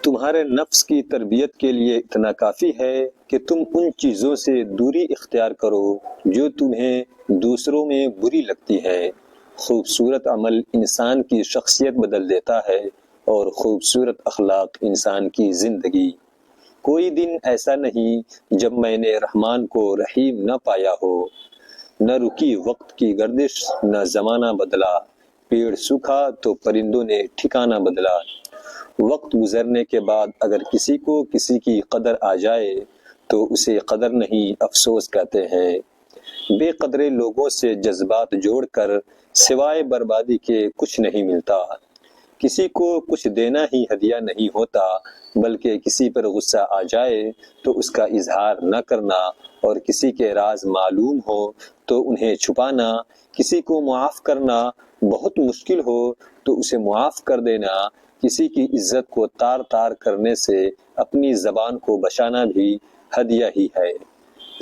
تمہارے نفس کی تربیت کے لیے اتنا کافی ہے کہ تم ان چیزوں سے دوری اختیار کرو جو تمہیں دوسروں میں بری لگتی ہے۔ خوبصورت عمل انسان کی شخصیت بدل دیتا ہے اور خوبصورت اخلاق انسان کی زندگی۔ کوئی دن ایسا نہیں جب میں نے رحمان کو رحیم نہ پایا ہو۔ نہ رکی وقت کی گردش، نہ زمانہ بدلا، پیڑ سوکھا تو پرندوں نے ٹھکانہ بدلا۔ وقت گزرنے کے بعد اگر کسی کو کسی کی قدر آ جائے تو اسے قدر نہیں افسوس کہتے ہیں۔ بے قدرے لوگوں سے جذبات جوڑ کر سوائے بربادی کے کچھ نہیں ملتا۔ کسی کو کچھ دینا ہی ہدیہ نہیں ہوتا، بلکہ کسی پر غصہ آ جائے تو اس کا اظہار نہ کرنا، اور کسی کے راز معلوم ہو تو انہیں چھپانا، کسی کو معاف کرنا بہت مشکل ہو تو اسے معاف کر دینا، کسی کی عزت کو تار تار کرنے سے اپنی زبان کو بچانا بھی ہدیہ ہی ہے۔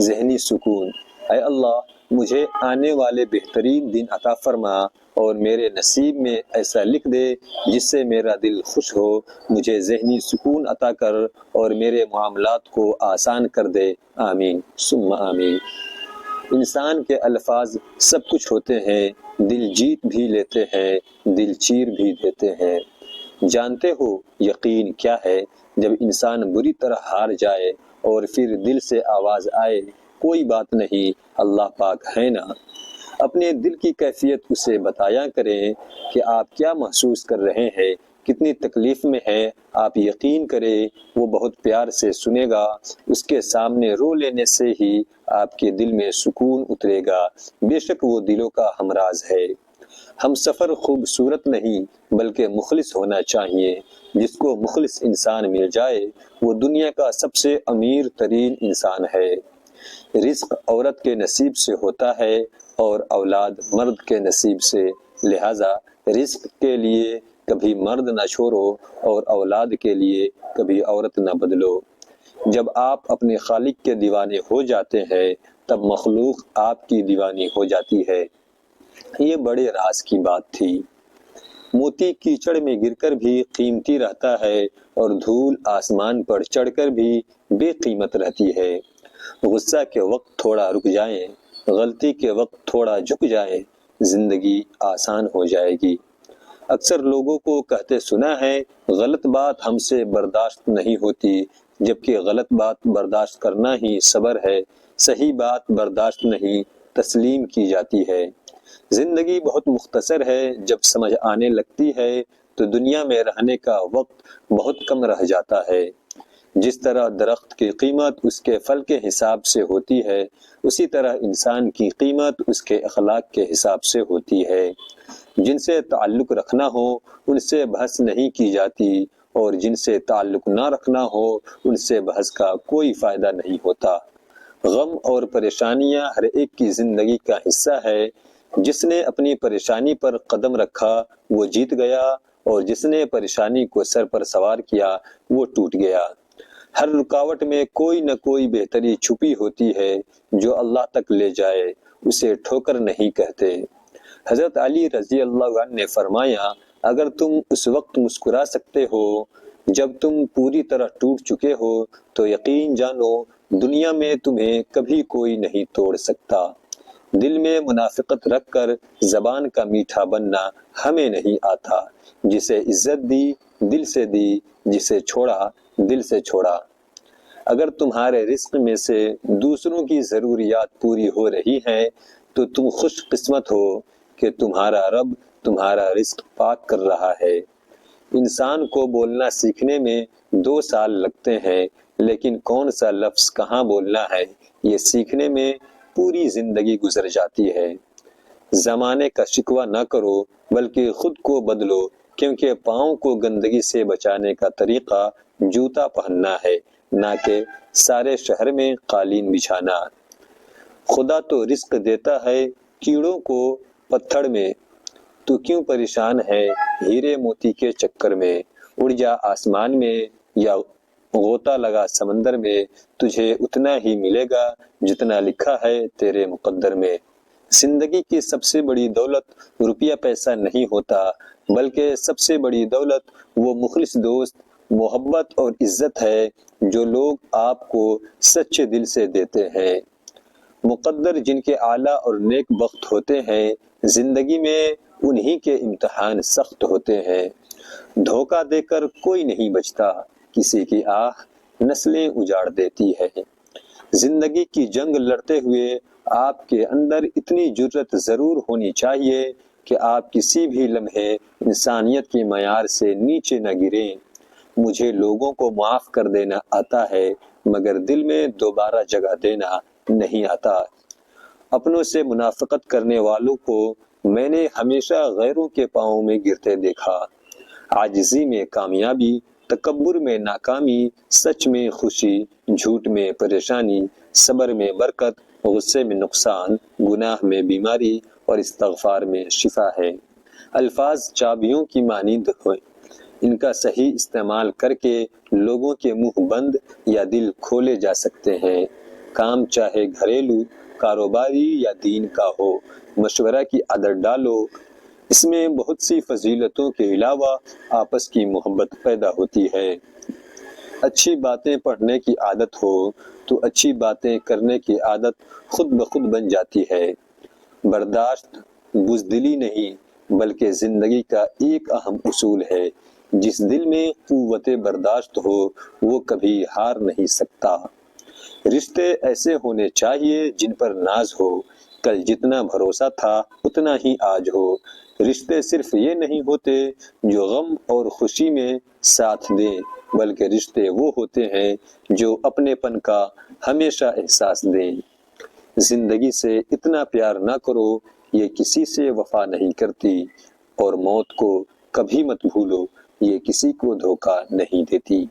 ذہنی سکون۔ اے اللہ، مجھے آنے والے بہترین دن عطا فرما اور میرے نصیب میں ایسا لکھ دے جس سے میرا دل خوش ہو، مجھے ذہنی سکون عطا کر اور میرے معاملات کو آسان کر دے۔ آمین ثم آمین۔ انسان کے الفاظ سب کچھ ہوتے ہیں، دل جیت بھی لیتے ہیں، دل چیر بھی دیتے ہیں۔ جانتے ہو یقین کیا ہے؟ جب انسان بری طرح ہار جائے اور پھر دل سے آواز آئے، کوئی بات نہیں، اللہ پاک ہے نا۔ اپنے دل کی کیفیت اسے بتایا کریں کہ آپ کیا محسوس کر رہے ہیں، کتنی تکلیف میں ہے۔ آپ یقین کریں وہ بہت پیار سے سنے گا۔ اس کے سامنے رو لینے سے ہی آپ کے دل میں سکون اترے گا۔ بے شک وہ دلوں کا ہمراز ہے۔ ہم سفر خوبصورت نہیں بلکہ مخلص ہونا چاہیے۔ جس کو مخلص انسان مل جائے وہ دنیا کا سب سے امیر ترین انسان ہے۔ رزق عورت کے نصیب سے ہوتا ہے اور اولاد مرد کے نصیب سے، لہذا رزق کے لیے کبھی مرد نہ چھوڑو اور اولاد کے لیے کبھی عورت نہ بدلو۔ جب آپ اپنے خالق کے دیوانے ہو جاتے ہیں تب مخلوق آپ کی دیوانی ہو جاتی ہے۔ یہ بڑے راز کی بات تھی۔ موتی کیچڑ میں گر کر بھی قیمتی رہتا ہے اور دھول آسمان پر چڑھ کر بھی بے قیمت رہتی ہے۔ غصہ کے وقت تھوڑا رک جائیں، غلطی کے وقت تھوڑا جھک جائیں، زندگی آسان ہو جائے گی۔ اکثر لوگوں کو کہتے سنا ہے غلط بات ہم سے برداشت نہیں ہوتی، جبکہ غلط بات برداشت کرنا ہی صبر ہے۔ صحیح بات برداشت نہیں تسلیم کی جاتی ہے۔ زندگی بہت مختصر ہے، جب سمجھ آنے لگتی ہے تو دنیا میں رہنے کا وقت بہت کم رہ جاتا ہے۔ جس طرح درخت کی قیمت اس کے پھل کے حساب سے ہوتی ہے، اسی طرح انسان کی قیمت اس کے اخلاق کے حساب سے ہوتی ہے۔ جن سے تعلق رکھنا ہو ان سے بحث نہیں کی جاتی، اور جن سے تعلق نہ رکھنا ہو ان سے بحث کا کوئی فائدہ نہیں ہوتا۔ غم اور پریشانیاں ہر ایک کی زندگی کا حصہ ہے۔ جس نے اپنی پریشانی پر قدم رکھا وہ جیت گیا، اور جس نے پریشانی کو سر پر سوار کیا وہ ٹوٹ گیا۔ ہر رکاوٹ میں کوئی نہ کوئی بہتری چھپی ہوتی ہے، جو اللہ تک لے جائے اسے ٹھوکر نہیں کہتے۔ حضرت علی رضی اللہ عنہ نے فرمایا، اگر تم اس وقت مسکرا سکتے ہو جب تم پوری طرح ٹوٹ چکے ہو تو یقین جانو دنیا میں تمہیں کبھی کوئی نہیں توڑ سکتا۔ دل میں منافقت رکھ کر زبان کا میٹھا بننا ہمیں نہیں آتا۔ جسے عزت دی دل سے دی، جسے چھوڑا دل سے چھوڑا۔ اگر تمہارے رزق میں سے دوسروں کی ضروریات پوری ہو رہی ہیں تو تم خوش قسمت ہو کہ تمہارا رب تمہارا رزق پاک کر رہا ہے۔ انسان کو بولنا سیکھنے میں 2 سال لگتے ہیں، لیکن کون سا لفظ کہاں بولنا ہے یہ سیکھنے میں پوری زندگی گزر جاتی ہے۔ زمانے کا شکوہ نہ کرو بلکہ خود کو بدلو، کیونکہ پاؤں کو گندگی سے بچانے کا طریقہ جوتا پہننا ہے، نہ کہ سارے شہر میں قالین بچھانا۔ خدا تو رزق دیتا ہے کیڑوں کو پتھر میں، تو کیوں پریشان ہے ہیرے موتی کے چکر میں۔ اڑ جا آسمان میں یا غوطہ لگا سمندر میں، تجھے اتنا ہی ملے گا جتنا لکھا ہے تیرے مقدر میں۔ زندگی کی سب سے بڑی دولت روپیہ پیسہ نہیں ہوتا، بلکہ سب سے بڑی دولت وہ مخلص دوست محبت اور عزت ہے جو لوگ آپ کو سچے دل سے دیتے ہیں۔ مقدر جن کے اعلیٰ اور نیک بخت ہوتے ہیں، زندگی میں انہی کے امتحان سخت ہوتے ہیں۔ دھوکہ دے کر کوئی نہیں بچتا، کسی کی آہ نسلیں اجاڑ دیتی ہے۔ زندگی کی جنگ لڑتے ہوئے آپ کے اندر اتنی جرت ضرور ہونی چاہیے کہ آپ کسی بھی لمحے انسانیت کے معیار سے نیچے نہ گریں۔ مجھے لوگوں کو معاف کر دینا آتا ہے، مگر دل میں دوبارہ جگہ دینا نہیں آتا۔ اپنوں سے منافقت کرنے والوں کو میں نے ہمیشہ غیروں کے پاؤں میں گرتے دیکھا۔ عاجزی میں کامیابی، تکبر میں ناکامی، سچ میں خوشی، جھوٹ میں پریشانی، صبر میں برکت، غصے میں نقصان، گناہ میں بیماری اور استغفار میں شفا ہے۔ الفاظ چابیوں کی مانند ہوئے، ان کا صحیح استعمال کر کے لوگوں کے منہ بند یا دل کھولے جا سکتے ہیں۔ کام چاہے گھریلو، کاروباری یا دین کا ہو، مشورہ کی عادت ڈالو۔ اس میں بہت سی فضیلتوں کے علاوہ آپس کی محبت پیدا ہوتی ہے۔ اچھی باتیں پڑھنے کی عادت ہو تو اچھی باتیں کرنے کی عادت خود بخود بن جاتی ہے۔ برداشت بزدلی نہیں بلکہ زندگی کا ایک اہم اصول ہے۔ جس دل میں قوت برداشت ہو وہ کبھی ہار نہیں سکتا۔ رشتے ایسے ہونے چاہیے جن پر ناز ہو، کل جتنا بھروسہ تھا اتنا ہی آج ہو۔ رشتے صرف یہ نہیں ہوتے جو غم اور خوشی میں ساتھ دیں، بلکہ رشتے وہ ہوتے ہیں جو اپنے پن کا ہمیشہ احساس دیں۔ زندگی سے اتنا پیار نہ کرو، یہ کسی سے وفا نہیں کرتی، اور موت کو کبھی مت بھولو، یہ کسی کو دھوکہ نہیں دیتی۔